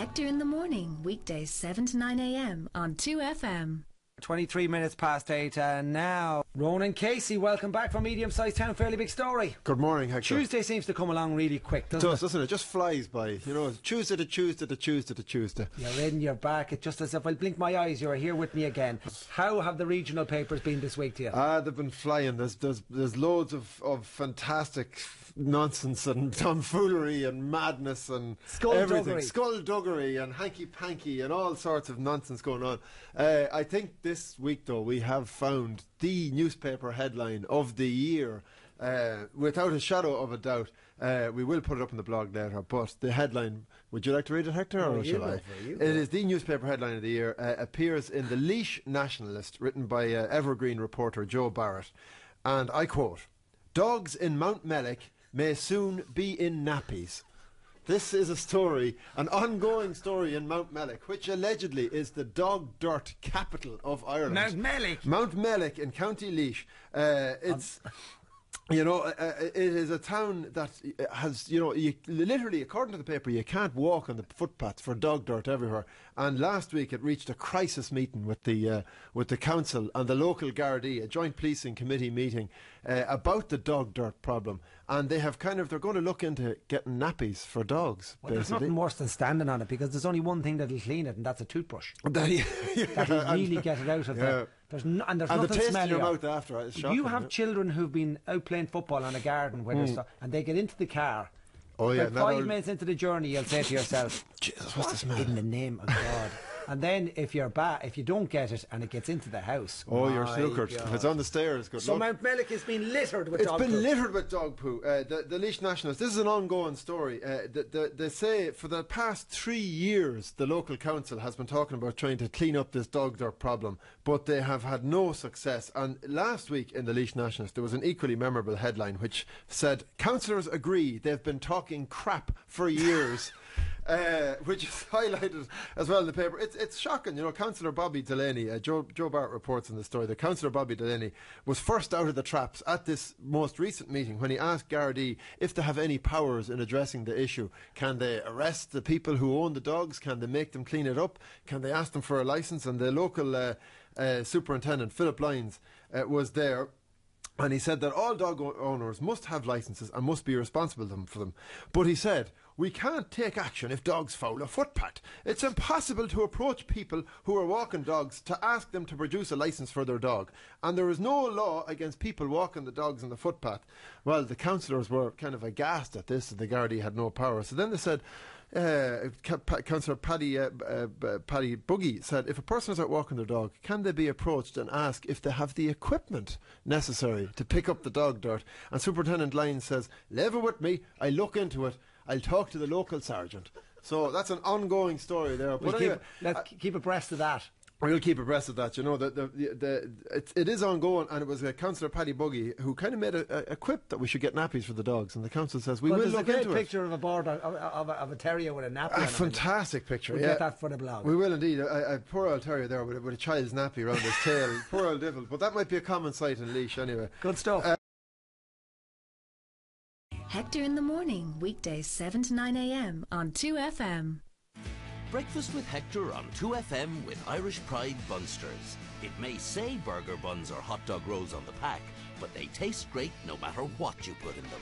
Hector in the Morning, weekdays 7 to 9 a.m. on 2FM. 23 minutes past 8 and now Ronan Casey, welcome back from Medium Sized Town. Fairly big story. Good morning, Hector. Tuesday seems to come along really quick, doesn't it? It just flies by. You know, Tuesday to Tuesday to Tuesday to Tuesday. You're in, you're back. It's just as if I blink my eyes, you're here with me again. How have the regional papers been this week to you? They've been flying. There's loads of fantastic nonsense and tomfoolery and madness and everything. Skullduggery and hanky-panky and all sorts of nonsense going on. I think this week, though, we have found the newspaper headline of the year, without a shadow of a doubt. We will put it up on the blog later, but the headline, would you like to read it, Hector, or shall I? It is the newspaper headline of the year, appears in the Laois Nationalist, written by Evergreen reporter Joe Barrett, and I quote, "Dogs in Mountmellick may soon be in nappies." This is a story, an ongoing story in Mountmellick, which allegedly is the dog dirt capital of Ireland. Mountmellick in County Laois. It's... You know, it is a town that has, you know, literally, according to the paper, you can't walk on the footpaths for dog dirt everywhere. And last week it reached a crisis meeting with the council and the local Gardaí, a joint policing committee meeting, about the dog dirt problem. And they have they're going to look into getting nappies for dogs. Well, there's nothing worse than standing on it, because there's only one thing that'll clean it, and that's a toothbrush. That'll really get it out of there. There's nothing the taste in your mouth after is shocking. You have children who've been out playing football on a garden where and they get into the car. Oh yeah, 5 minutes into the journey, you'll say to yourself, Jesus, what's this man? In the name of God. And then if you don't get it and it gets into the house, you're snookered. If it's on the stairs, good luck. So Mountmellick has been littered with dog poo. It's been littered with dog poo. The Laois Nationalist, this is an ongoing story. They say for the past 3 years the local council has been talking about trying to clean up this dog dirt problem, but they have had no success. And last week in the Laois Nationalist there was an equally memorable headline which said, "Councillors agree they've been talking crap for years." Which is highlighted as well in the paper. It's shocking, you know. Councillor Bobby Delaney, Joe Barrett reports in the story that Councillor Bobby Delaney was first out of the traps at this most recent meeting when he asked Gardaí if they have any powers in addressing the issue. Can they arrest the people who own the dogs? Can they make them clean it up? Can they ask them for a licence? And the local superintendent, Philip Lyons, was there. And he said that all dog owners must have licences and must be responsible for them. But he said, "We can't take action if dogs foul a footpath. It's impossible to approach people who are walking dogs to ask them to produce a licence for their dog. And there is no law against people walking the dogs on the footpath." Well, the councillors were kind of aghast at this, and the Gardaí had no power. So then they said, Councillor Paddy Buggy said, if a person is out walking their dog, can they be approached and ask if they have the equipment necessary to pick up the dog dirt? And Superintendent Lyons says, "Leave it with me, I'll look into it, I'll talk to the local sergeant." So that's an ongoing story there. But let's keep abreast of that. We'll keep abreast of that. You know, it is ongoing, and it was Councillor Paddy Buggy who kind of made a quip that we should get nappies for the dogs, and the council says we will look into it. There's a great picture of a board of a terrier with a nappy on it. A fantastic picture. We'll get that for the blog. We will indeed. A poor old terrier there with a child's nappy around his tail. Poor old devil. But that might be a common sight in Laois anyway. Good stuff. Hector in the Morning, weekdays 7 to 9 a.m. on 2FM. Breakfast with Hector on 2FM with Irish Pride Bunsters. It may say burger buns or hot dog rolls on the pack, but they taste great no matter what you put in them.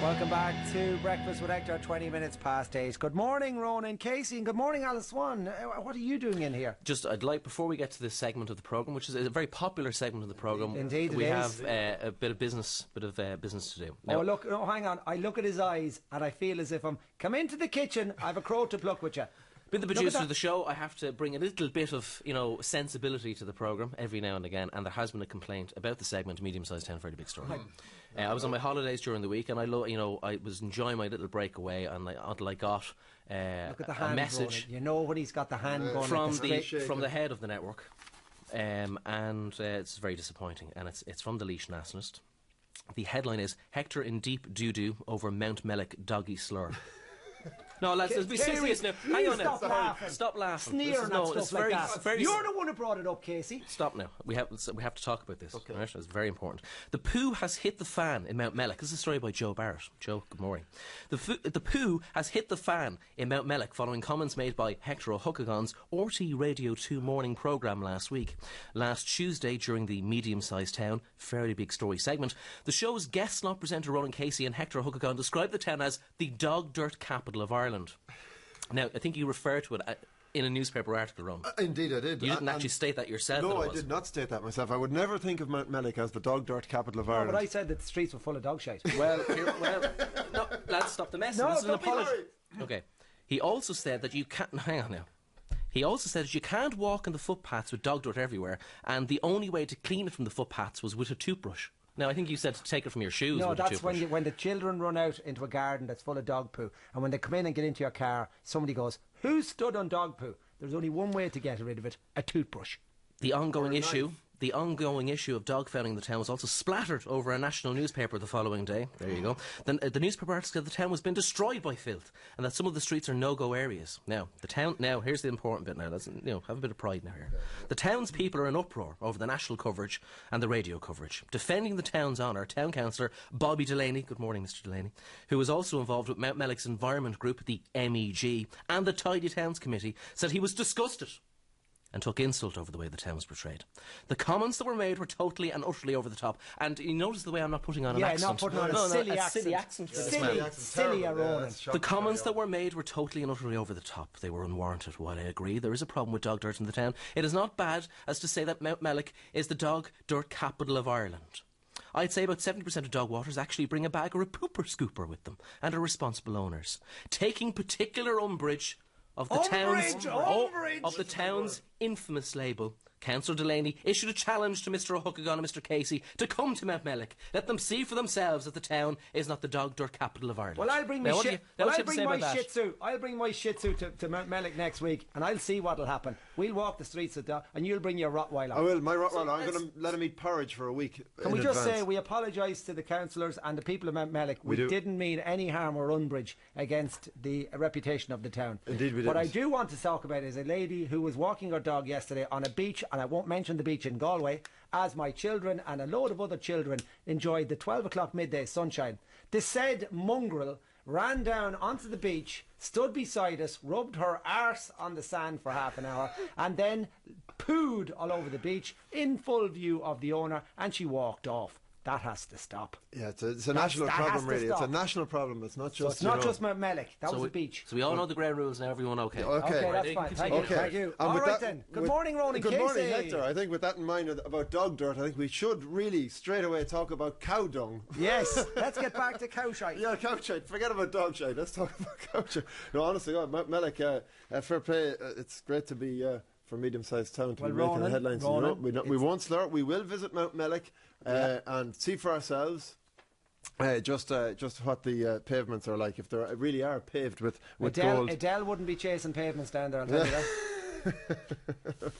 Welcome back to Breakfast with Hector, 20 minutes past 8. Good morning, Ronan Casey, and good morning, Alice Swan. What are you doing in here? I'd like, before we get to this segment of the programme, which is a very popular segment of the programme, indeed we have a bit of business to do. Now, hang on. I look at his eyes and I feel as if I'm, come into the kitchen, I have a crow to pluck with you. Being the producer of the show, I have to bring a little bit of, sensibility to the programme every now and again, and there has been a complaint about the segment Medium Sized Town, Fairly Big Story. I was on my holidays during the week, and I was enjoying my little break away, and until I got look at the hand a message. You know when he's got the hand going from the head of the network, and it's very disappointing, and it's from the Laois Nationalist. The headline is, "Hector in deep doo-doo over Mountmellick doggy slur." No, lads, let's be serious now. Hang on now. Stop laughing. Stop laughing. Sneering at stuff like that. You're the one who brought it up, Casey. Stop now. We have to talk about this. Okay. Right? It's very important. The poo has hit the fan in Mountmellick. This is a story by Joe Barrett. Joe, good morning. The poo has hit the fan in Mountmellick following comments made by Hector O'Huckagon's RT Radio 2 morning programme last week. Last Tuesday, during the medium-sized town, fairly big story segment, the show's guest slot presenter Ronan Casey and Hector O'Huckagon described the town as the dog dirt capital of Ireland. Now, I think you referred to it in a newspaper article, Ron. Indeed, I did. You didn't actually state that yourself. No, I did not state that myself. I would never think of Mountmellick as the dog dirt capital of Ireland. But I said that the streets were full of dog shite. Well, no, lads, stop the mess. No, this is an don't be apology. worried. Okay. He also said that you can't... Hang on now. He also said that you can't walk on the footpaths with dog dirt everywhere, and the only way to clean it from the footpaths was with a toothbrush. Now, I think you said to take it from your shoes. No, with a that's toothbrush. when the children run out into a garden that's full of dog poo, and when they come in and get into your car, somebody goes, "Who stood on dog poo?" There's only one way to get rid of it: a toothbrush. The ongoing issue of dog fouling in the town was also splattered over a national newspaper the following day. There you go. Then the newspaper article said the town was being destroyed by filth, and that some of the streets are no-go areas. Now, here's the important bit. Now, let's have a bit of pride now here. The townspeople are in uproar over the national coverage and the radio coverage. Defending the town's honour, town councillor Bobby Delaney, good morning, Mr. Delaney, who was also involved with Mountmellick's environment group, the MEG, and the Tidy Towns Committee, said he was disgusted and took insult over the way the town was portrayed. The comments that were made were totally and utterly over the top. And you notice the way I'm not putting on an accent. Yeah, not putting on a silly accent. Silly, Ronan. The comments that were made were totally and utterly over the top. They were unwarranted. While I agree there is a problem with dog dirt in the town, it is not bad as to say that Mountmellick is the dog dirt capital of Ireland. I'd say about 70% of dog waters actually bring a bag or a pooper scooper with them and are responsible owners. Taking particular umbrage of the town's infamous label, Councillor Delaney issued a challenge to Mr O'Huckagon and Mr Casey to come to Mountmellick. Let them see for themselves that the town is not the dog dirt capital of Ireland. Well, I'll bring my Shih Tzu. I'll bring my Shih Tzu to Mountmellick next week, and I'll see what'll happen. We'll walk the streets of and you'll bring your Rottweiler. I will. My Rottweiler. I'm going to let him eat porridge for a week. Can we just say we apologise to the councillors and the people of Mountmellick. We didn't mean any harm or umbrage against the reputation of the town. Indeed, we didn't. What I do want to talk about is a lady who was walking her dog yesterday on a beach, and I won't mention the beach in Galway, as my children and a load of other children enjoyed the 12 o'clock midday sunshine. The said mongrel ran down onto the beach, stood beside us, rubbed her arse on the sand for half an hour, and then pooed all over the beach in full view of the owner, and she walked off. That has to stop. Yeah, it's a national problem, really. It's a national problem. It's not just. So it's not just Mountmellick. That was a beach. So we all know the ground rules now. Everyone okay? Okay, that's fine. Thank you. All right then. Good morning, Ronan Casey. Good morning, Hector. I think with that in mind about dog dirt, I think we should really straight away talk about cow dung. Yes, let's get back to cow shite. Yeah, cow shite. Forget about dog shite. Let's talk about cow shite. No, honestly, Mountmellick, fair play. It's great to be. For a medium-sized town to be making the headlines. We won't slur. We will visit Mountmellick and see for ourselves just what the pavements are like, if they really are paved with gold. Adele wouldn't be chasing pavements down there, I'll tell you that.